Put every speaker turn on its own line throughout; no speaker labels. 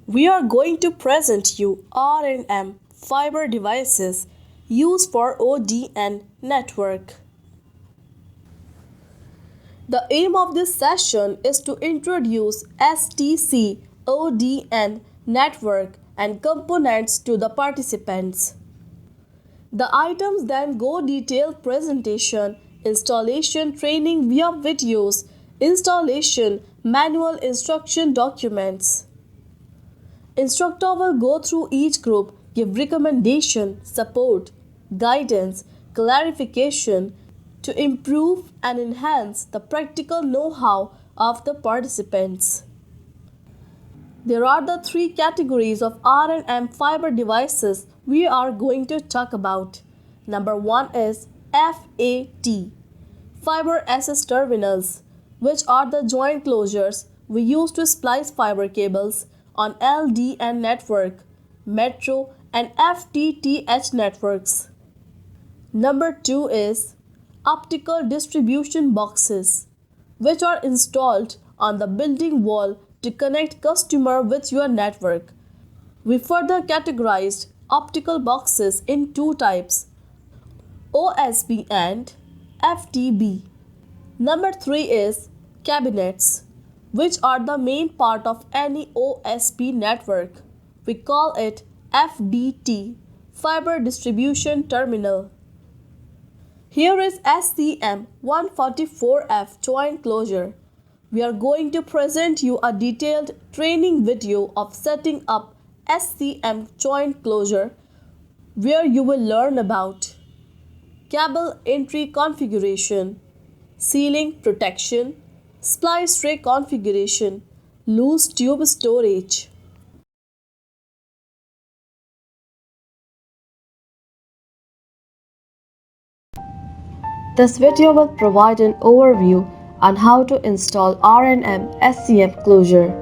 We are going to present you R&M fiber devices used for ODN network. The aim of this session is to introduce STC ODN network and components to the participants. The items then go detailed presentation, installation training via videos, installation, manual instruction documents. Instructor will go through each group, give recommendation, support, guidance, clarification to improve and enhance the practical know-how of the participants. There are the three categories of R&M fiber devices we are going to talk about. Number 1 is FAT, fiber access terminals, which are the joint closures we use to splice fiber cables on LDN network, metro and FTTH networks. Number 2 is optical distribution boxes, which are installed on the building wall to connect customer with your network. We further categorized optical boxes in two types, OSB and FTB. Number 3 is cabinets, which are the main part of any OSB network. We call it FDT, fiber distribution terminal. Here is SCM144F joint closure. We are going to present you a detailed training video of setting up SCM joint closure, where you will learn about cable entry configuration, sealing protection, splice tray configuration, loose tube storage. This video will provide an overview on how to install R&M SCM closure.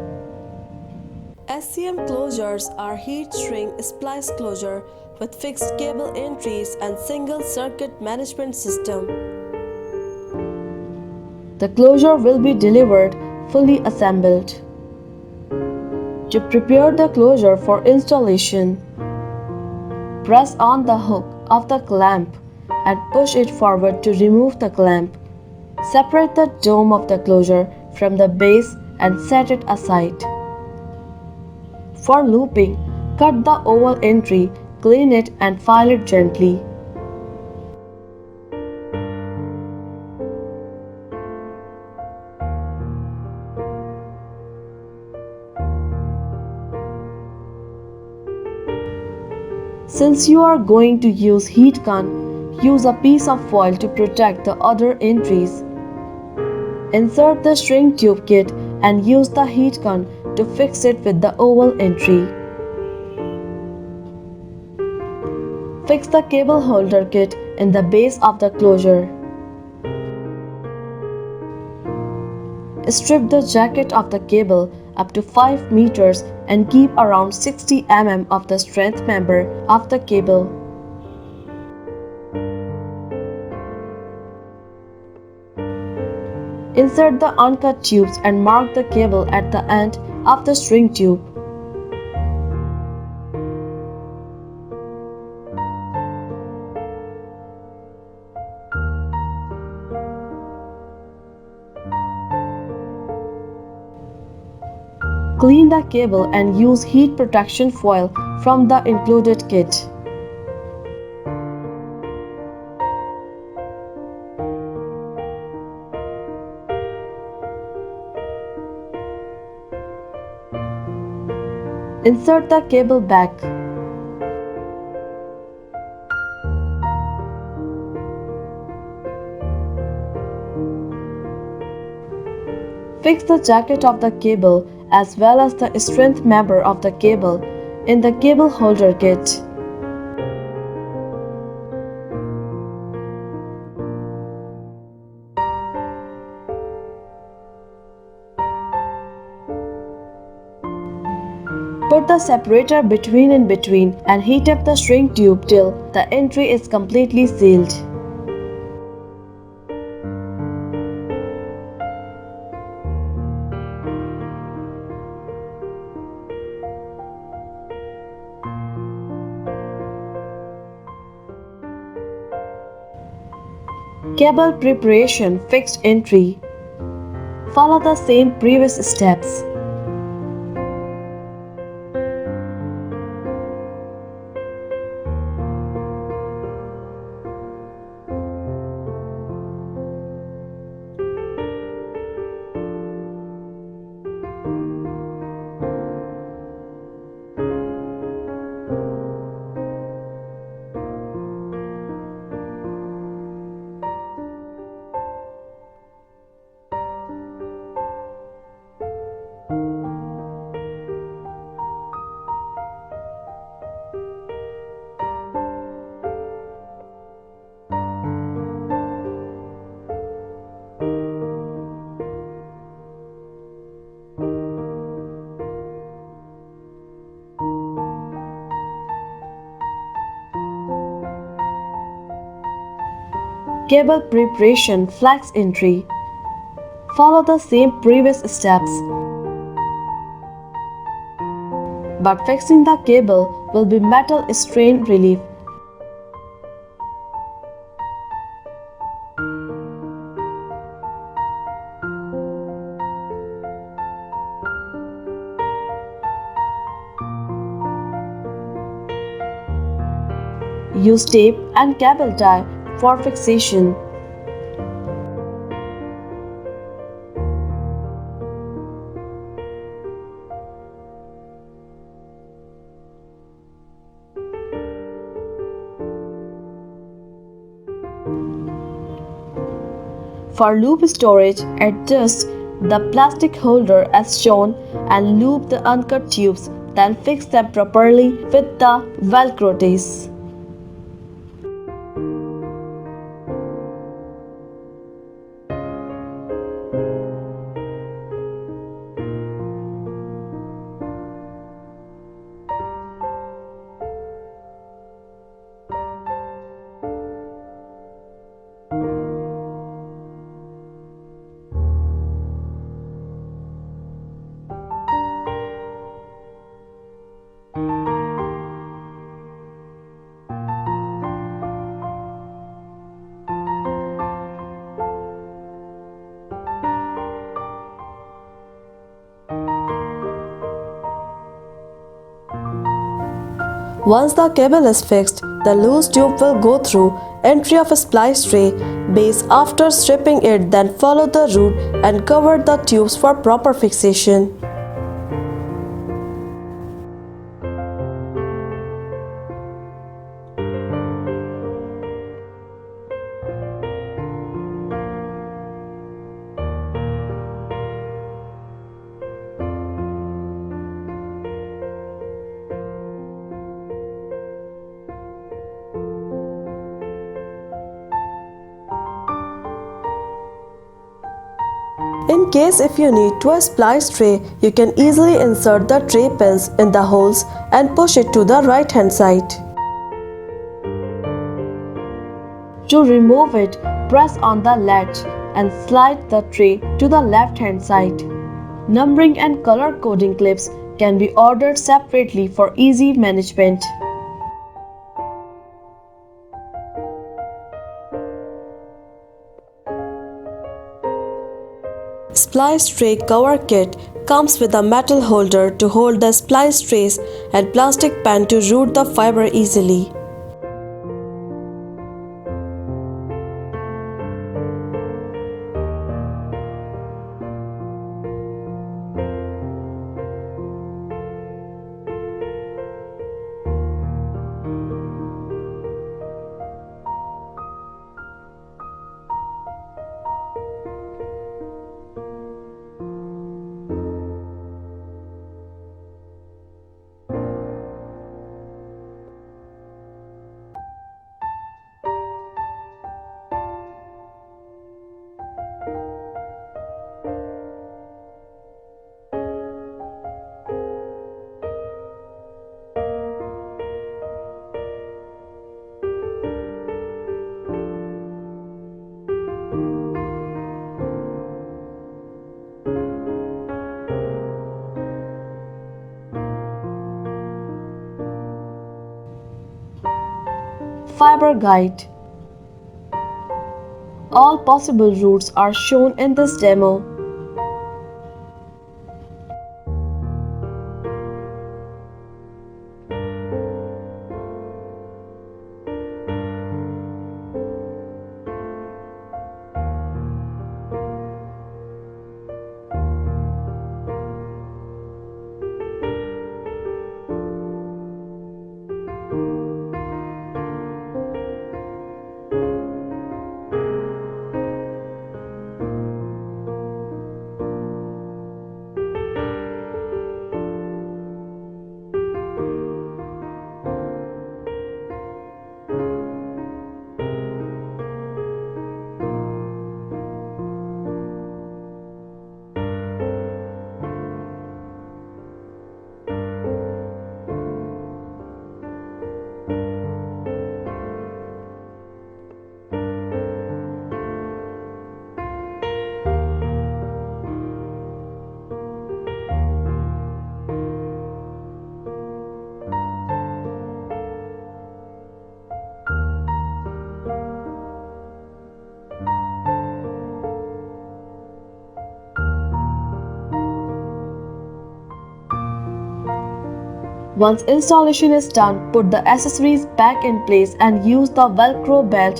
SCM closures are heat shrink splice closure with fixed cable entries and single circuit management system. The closure will be delivered fully assembled. To prepare the closure for installation, press on the hook of the clamp and push it forward to remove the clamp. Separate the dome of the closure from the base and set it aside. For looping, cut the oval entry, clean it and file it gently. Since you are going to use heat gun, use a piece of foil to protect the other entries. Insert the shrink tube kit and use the heat gun to fix it with the oval entry. Fix the cable holder kit in the base of the closure. Strip the jacket of the cable up to 5 meters and keep around 60 mm of the strength member of the cable. Insert the uncut tubes and mark the cable at the end of the string tube. Clean the cable and use heat protection foil from the included kit. Insert the cable back. Fix the jacket of the cable as well as the strength member of the cable in the cable holder kit. Put the separator between and heat up the shrink tube till the entry is completely sealed. Cable preparation fixed entry. Follow the same previous steps. Cable preparation flags entry. Follow the same previous steps. But fixing the cable will be metal strain relief. Use tape and cable tie for fixation. For loop storage, adjust the plastic holder as shown and loop the uncut tubes, then fix them properly with the Velcro ties. Once the cable is fixed, the loose tube will go through entry of a splice tray base after stripping it, then follow the route and cover the tubes for proper fixation. In case if you need to a splice tray, you can easily insert the tray pins in the holes and push it to the right hand side. To remove it, press on the latch and slide the tray to the left hand side. Numbering and color coding clips can be ordered separately for easy management. Splice tray cover kit comes with a metal holder to hold the splice trays and plastic pan to route the fiber easily. Fiber guide. All possible routes are shown in this demo. Once installation is done, put the accessories back in place and use the Velcro belt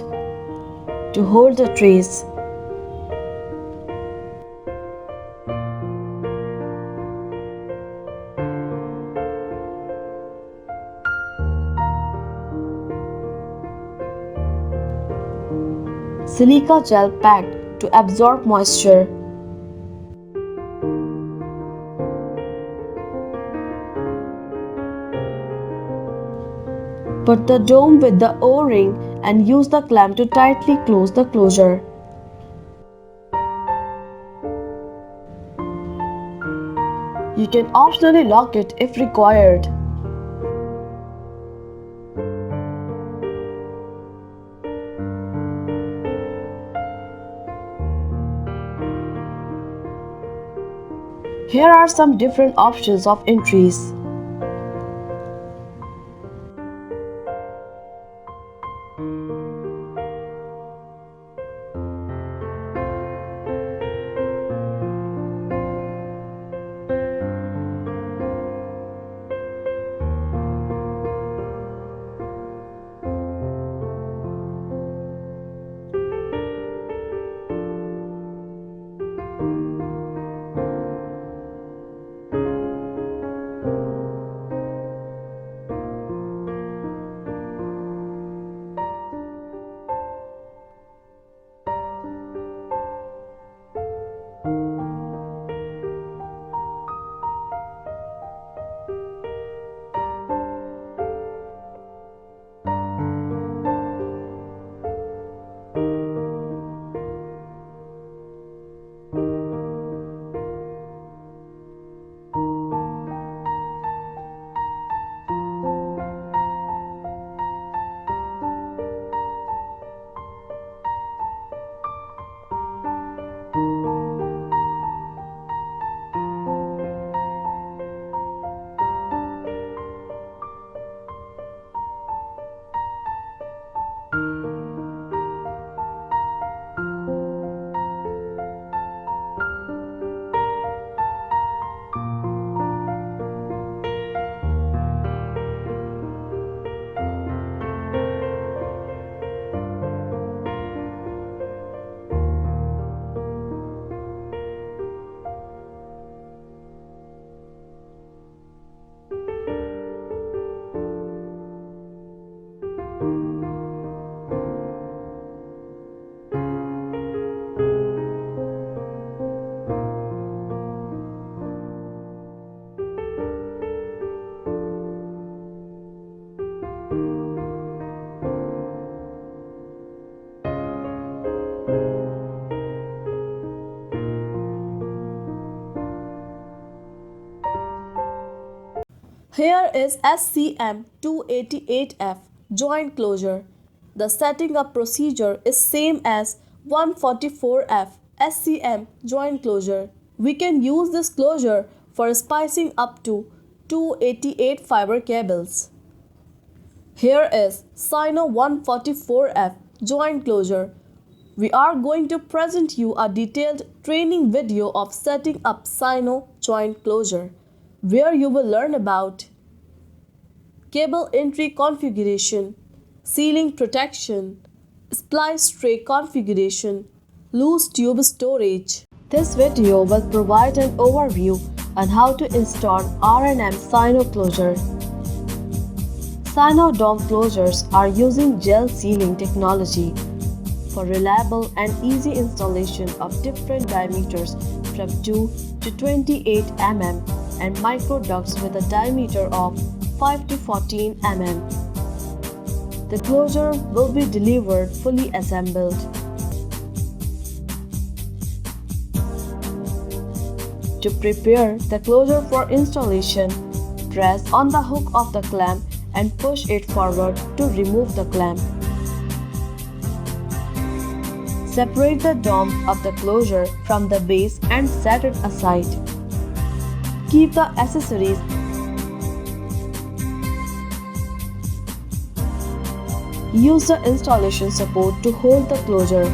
to hold the trays. Silica gel packed to absorb moisture. Put the dome with the O-ring and use the clamp to tightly close the closure. You can optionally lock it if required. Here are some different options of entries. Here is SCM288F joint closure. The setting up procedure is same as 144F SCM joint closure. We can use this closure for splicing up to 288 fiber cables. Here is Sino 144F joint closure. we are going to present you a detailed training video of setting up Sino joint closure, where you will learn about cable entry configuration, sealing protection, splice tray configuration, loose tube storage. This video will provide an overview on how to install R&M Sino closure. Sino dome closures are using gel sealing technology for reliable and easy installation of different diameters from 2 to 28 mm and micro ducts with a diameter of 5 to 14 mm. The closure will be delivered fully assembled. To prepare the closure for installation, press on the hook of the clamp and push it forward to remove the clamp. Separate the dome of the closure from the base and set it aside. Keep the accessories Use the installation support to hold the closure.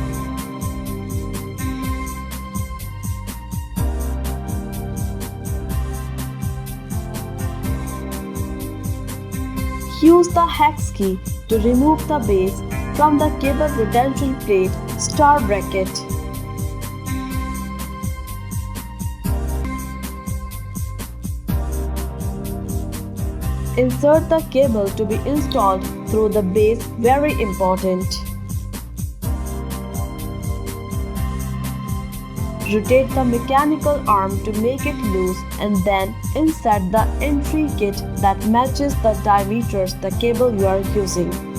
Use the hex key to remove the base from the cable retention plate star bracket. Insert the cable to be installed through the base, very important. Rotate the mechanical arm to make it loose and then insert the entry kit that matches the diameters the cable you are using.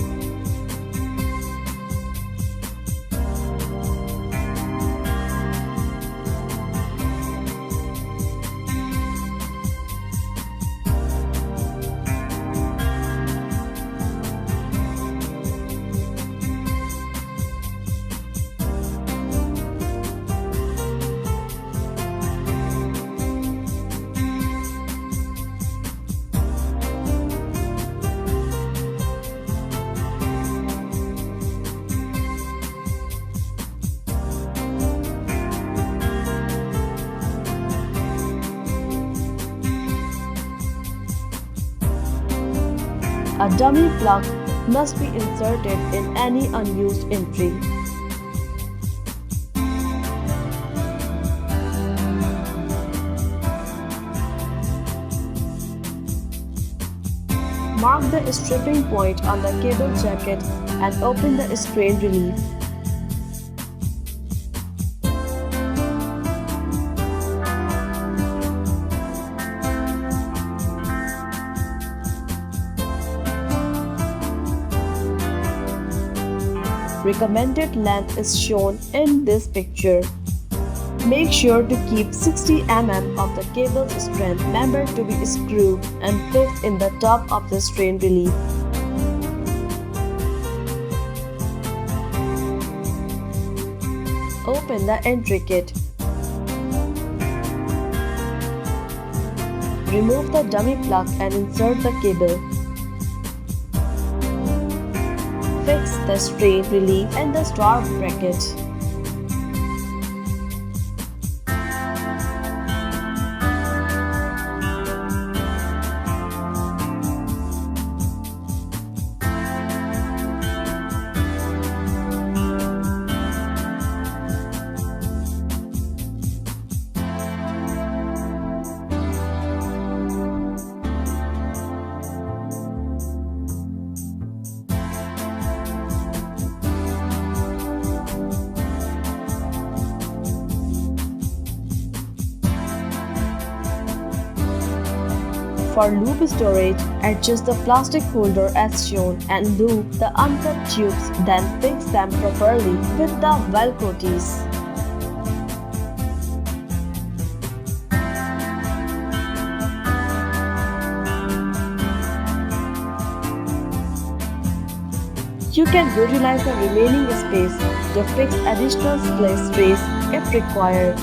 A dummy plug must be inserted in any unused entry. Mark the stripping point on the cable jacket and open the strain relief. Recommended length is shown in this picture. Make sure to keep 60 mm of the cable's strength member to be screwed and fixed in the top of the strain relief. Open the entry kit. Remove the dummy plug and insert the cable. Fix the strain relief and the star bracket. For loop storage, adjust the plastic holder as shown and loop the uncut tubes, then fix them properly with the Velcro tees. You can utilize the remaining space to fix additional splice trays if required.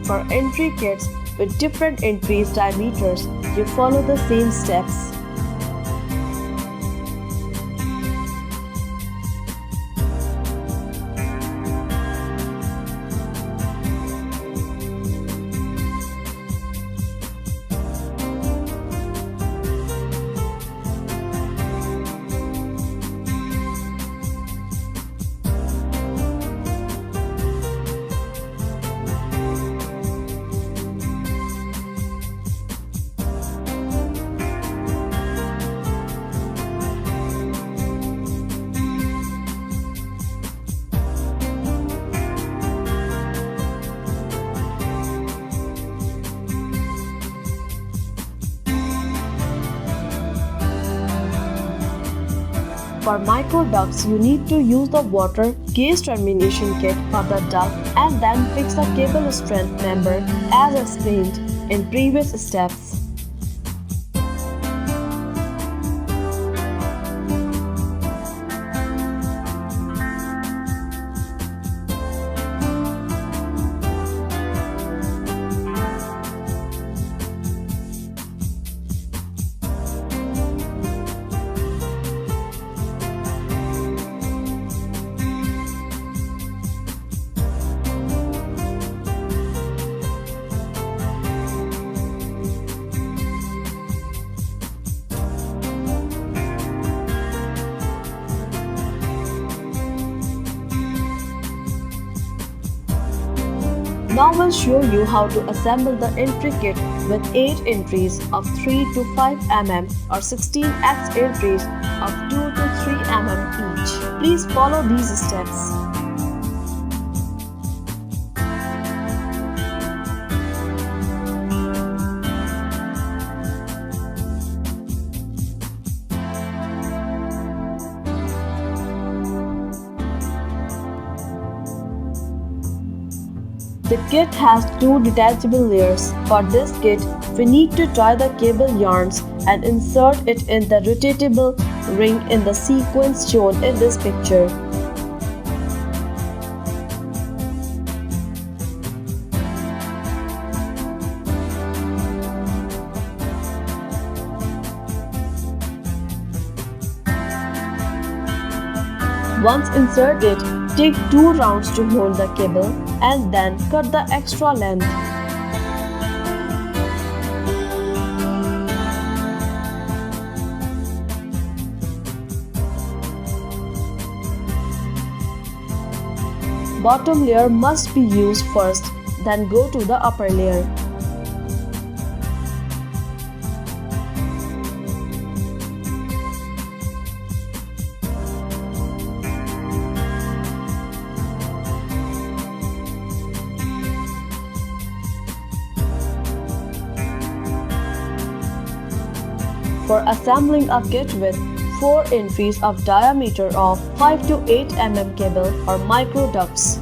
for entry kits with different entries diameters, you follow the same steps. For micro ducts, you need to use the water gauge termination kit for the duct and then fix the cable strength member as explained in previous steps. Now we'll show you how to assemble the entry kit with 8 entries of 3 to 5 mm or 16x entries of 2 to 3 mm each. Please follow these steps. The kit has 2 detachable layers. For this kit, we need to tie the cable yarns and insert it in the rotatable ring in the sequence shown in this picture. Once inserted, take 2 rounds to hold the cable and then cut the extra length. Bottom layer must be used first, then go to the upper layer. For assembling a kit with 4 entries of diameter of 5 to 8 mm cable or micro ducts.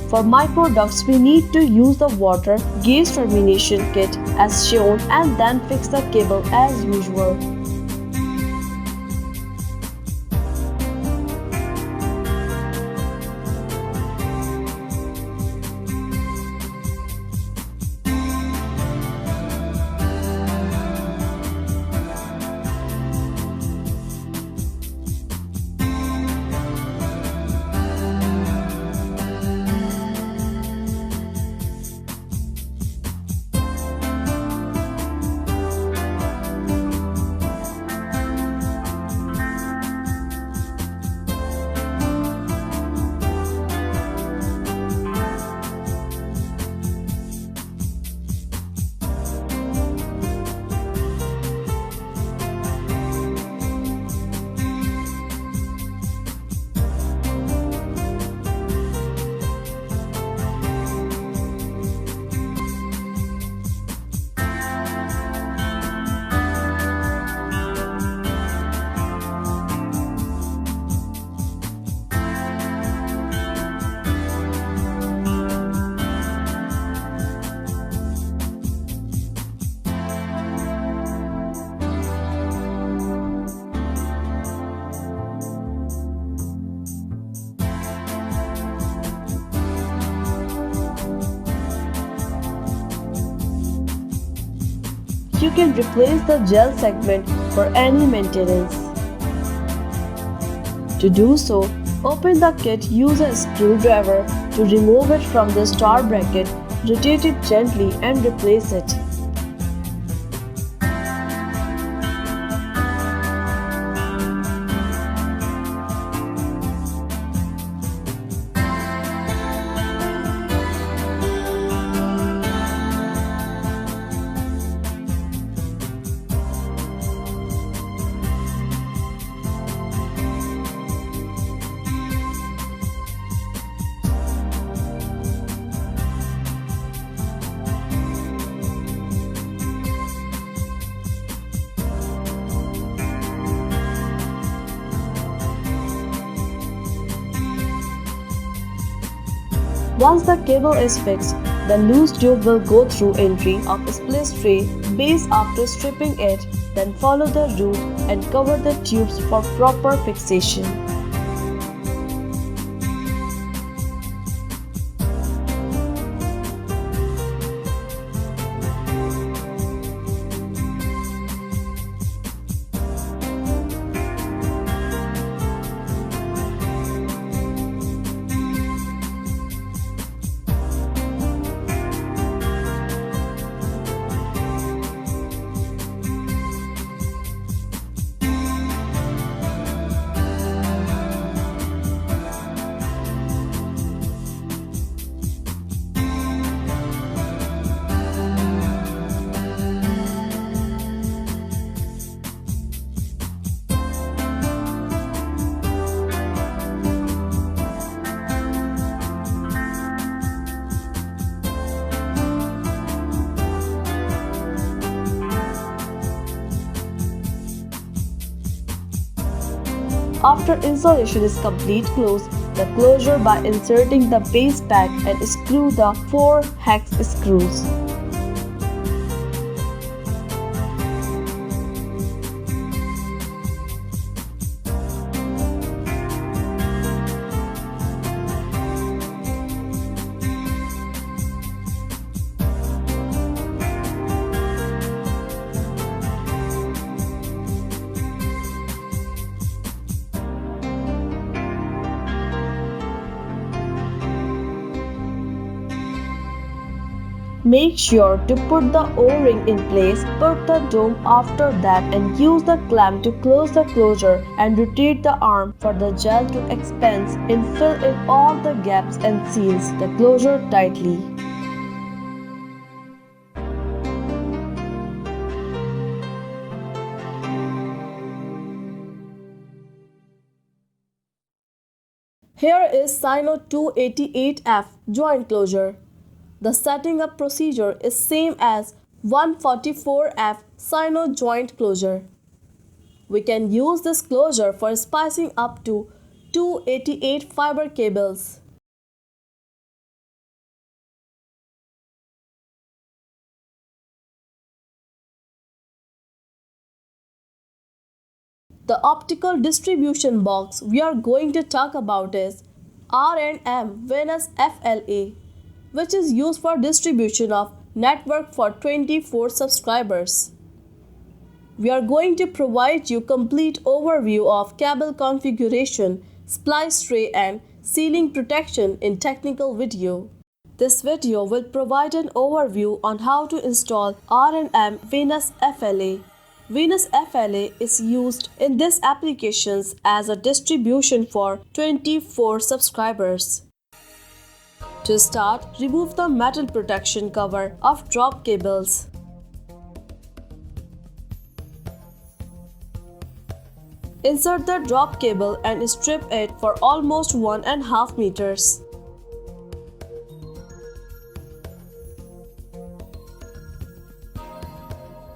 For micro ducts, we need to use the water gauge termination kit as shown and then fix the cable as usual. you can replace the gel segment for any maintenance. To do so, open the kit, use a screwdriver to remove it from the star bracket, rotate it gently and replace it. Once the cable is fixed, the loose tube will go through entry of split tray base after stripping it, then follow the route and cover the tubes for proper fixation. After installation is complete, close the closure by inserting the base pack and screw the 4 hex screws. Make sure to put the O-ring in place, put the dome after that and use the clamp to close the closure and rotate the arm for the gel to expand and fill in all the gaps and seals the closure tightly. Here is Sino 288F joint closure. The setting up procedure is same as 144F Sino joint closure. We can use this closure for splicing up to 288 fiber cables. The optical distribution box we are going to talk about is R&M Venus FLA, which is used for distribution of network for 24 subscribers. We are going to provide you complete overview of cable configuration, splice tray and sealing protection in technical video. This video will provide an overview on how to install R&M Venus FLA. Venus FLA is used in these applications as a distribution for 24 subscribers. To start, remove the metal protection cover of drop cables. Insert the drop cable and strip it for almost 1.5 meters.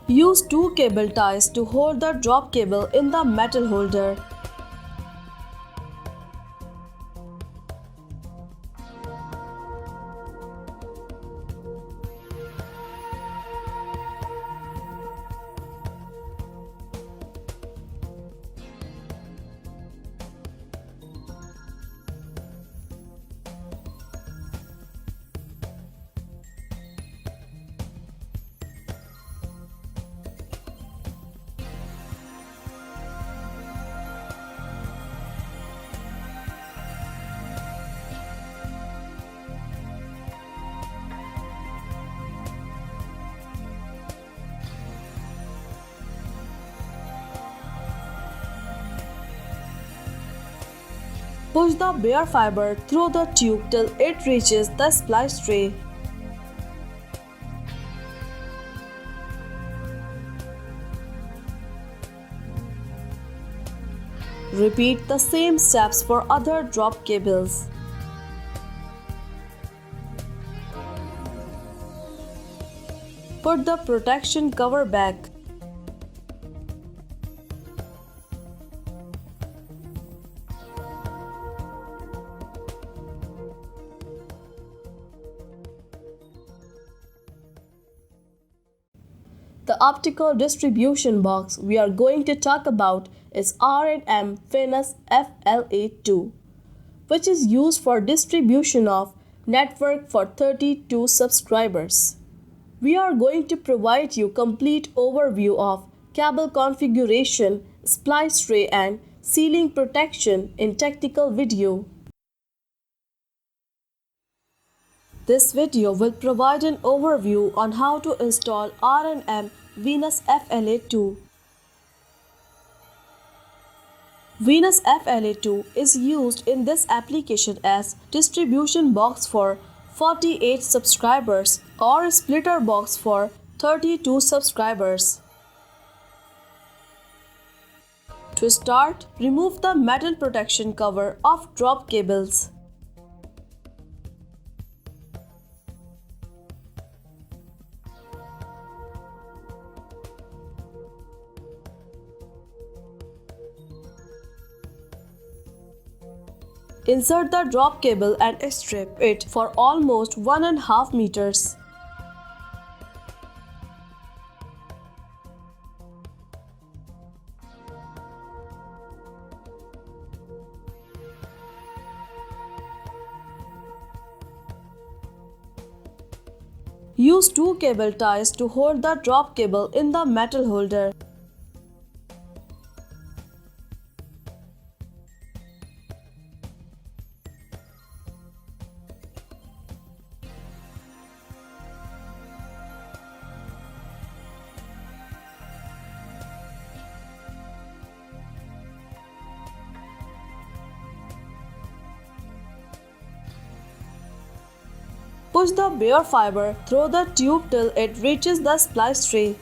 Use 2 cable ties to hold the drop cable in the metal holder. Push the bare fiber through the tube till it reaches the splice tray. Repeat the same steps for other drop cables. Put the protection cover back. The optical distribution box we are going to talk about is R&M Venus FLA2, which is used for distribution of network for 32 subscribers. We are going to provide you complete overview of cable configuration, splice tray and ceiling protection in technical video. This video will provide an overview on how to install R&M Venus FLA2. Venus FLA2 is used in this application as distribution box for 48 subscribers or splitter box for 32 subscribers. To start, remove the metal protection cover of drop cables. Insert the drop cable and strip it for almost 1.5 meters. Use 2 cable ties to hold the drop cable in the metal holder. Push the bare fiber through the tube till it reaches the splice tray.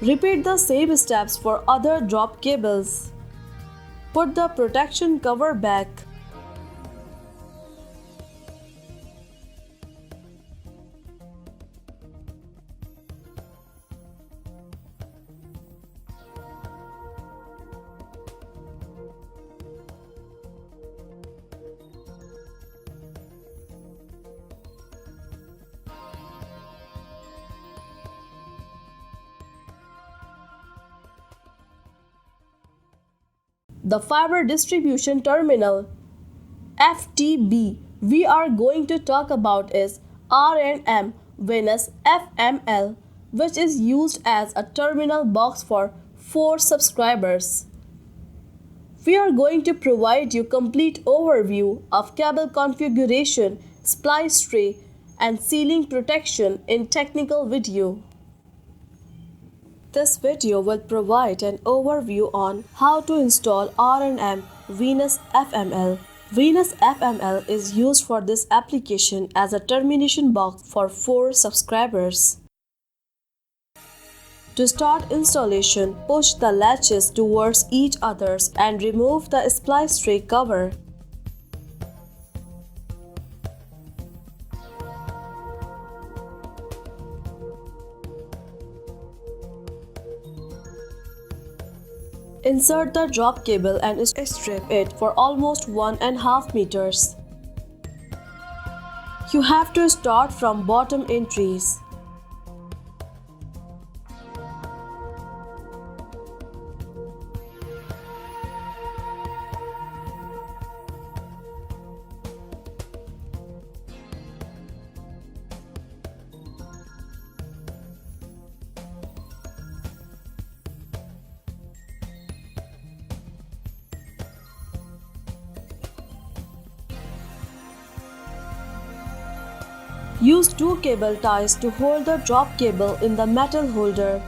Repeat the same steps for other drop cables. Put the protection cover back. The fiber distribution terminal FTB we are going to talk about is R&M Venus FML, which is used as a terminal box for 4 subscribers. We are going to provide you complete overview of cable configuration, splice tray and ceiling protection in technical video. This video will provide an overview on how to install R&M Venus FML. Venus FML is used for this application as a termination box for 4 subscribers. To start installation, push the latches towards each other and remove the splice tray cover. Insert the drop cable and strip it for almost 1.5 meters. You have to start from bottom entries. Use two cable ties to hold the drop cable in the metal holder.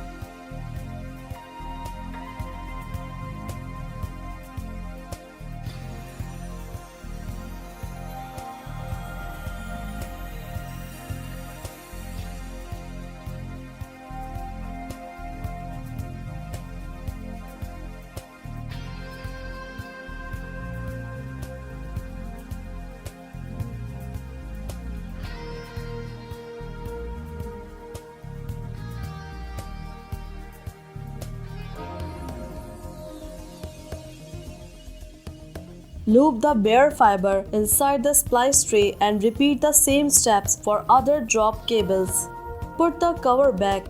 Loop the bare fiber inside the splice tray and repeat the same steps for other drop cables. Put the cover back